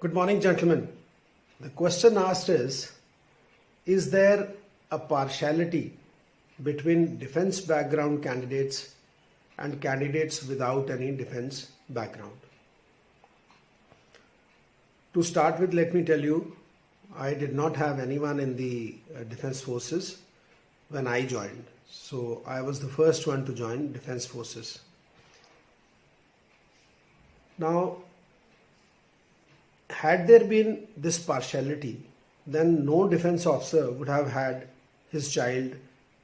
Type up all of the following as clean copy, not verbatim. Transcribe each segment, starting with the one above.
Good morning, gentlemen. The question asked is there a partiality between defense background candidates and candidates without any defense background? To start with, let me tell you, I did not have anyone in the defense forces when I joined. So I was the first one to join defense forces. Now, had there been this partiality, then no defense officer would have had his child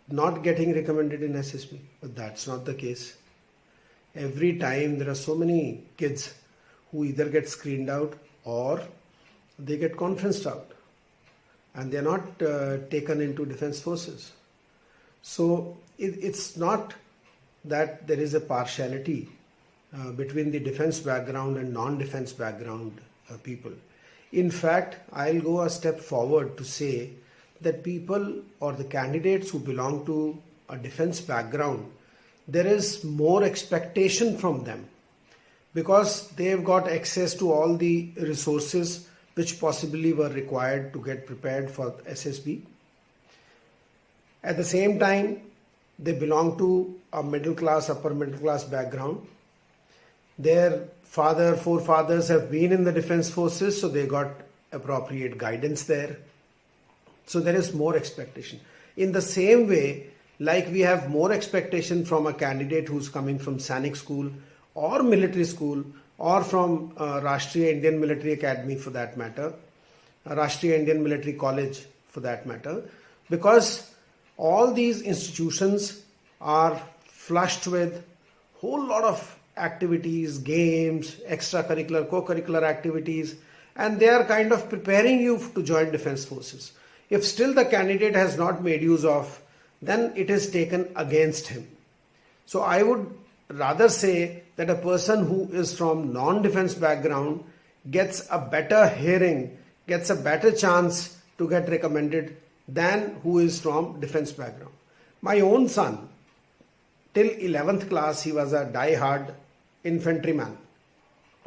not getting recommended in SSB. But that's not the case. Every time there are so many kids who either get screened out or they get conferenced out and they're not taken into defense forces. So it's not that there is a partiality between the defense background and non-defense background people. In fact, I'll go a step forward to say that people or the candidates who belong to a defense background, there is more expectation from them because they've got access to all the resources which possibly were required to get prepared for SSB. At the same time, they belong to a middle class, upper middle class background. Their forefathers have been in the defense forces, so they got appropriate guidance there. So there is more expectation. In the same way, like we have more expectation from a candidate who's coming from Sainik school or military school or from Rashtriya Indian Military Academy for that matter, Rashtriya Indian Military College for that matter, because all these institutions are flushed with whole lot of activities, games, extracurricular, co-curricular activities, and they are kind of preparing you to join defense forces. If still the candidate has not made use of, then it is taken against him. So I would rather say that a person who is from non-defense background gets a better hearing, gets a better chance to get recommended than who is from defense background. My own son, till 11th class, he was a die-hard infantryman.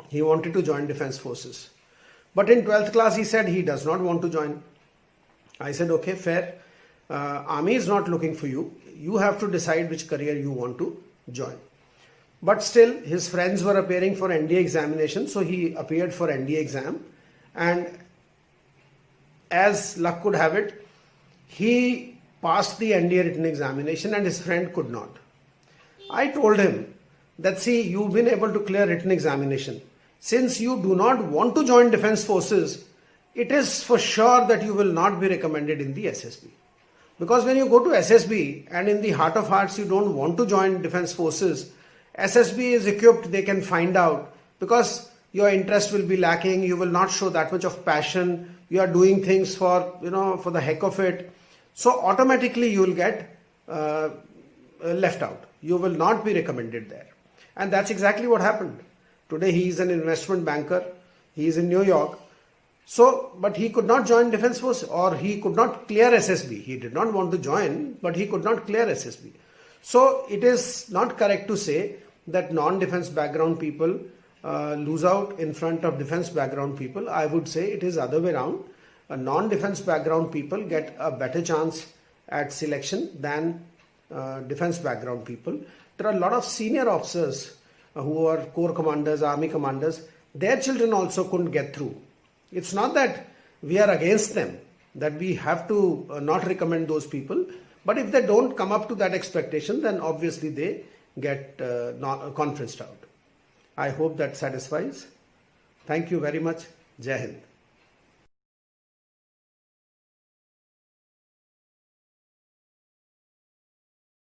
He wanted to join defense forces. But in 12th class, he said he does not want to join. I said, okay, fair. Army is not looking for you. You have to decide which career you want to join. But still, his friends were appearing for NDA examination, so he appeared for NDA exam. And as luck could have it, he passed the NDA written examination and his friend could not. I told him that, see, you've been able to clear written examination. Since you do not want to join defense forces, it is for sure that you will not be recommended in the SSB. Because when you go to SSB and in the heart of hearts you don't want to join defense forces, SSB is equipped, they can find out, because your interest will be lacking, you will not show that much of passion, you are doing things for the heck of it. So automatically you will get left out. You will not be recommended there. And that's exactly what happened. Today he is an investment banker. He is in New York. So, but he could not join defense force, or he could not clear SSB. He did not want to join, but he could not clear SSB. So it is not correct to say that non-defense background people lose out in front of defense background people. I would say it is other way around. Non-defense background people get a better chance at selection than defense background people. There are a lot of senior officers who are corps commanders, army commanders. Their children also couldn't get through. It's not that we are against them, that we have to not recommend those people. But if they don't come up to that expectation, then obviously they get conferenced out. I hope that satisfies. Thank you very much. Jai Hind.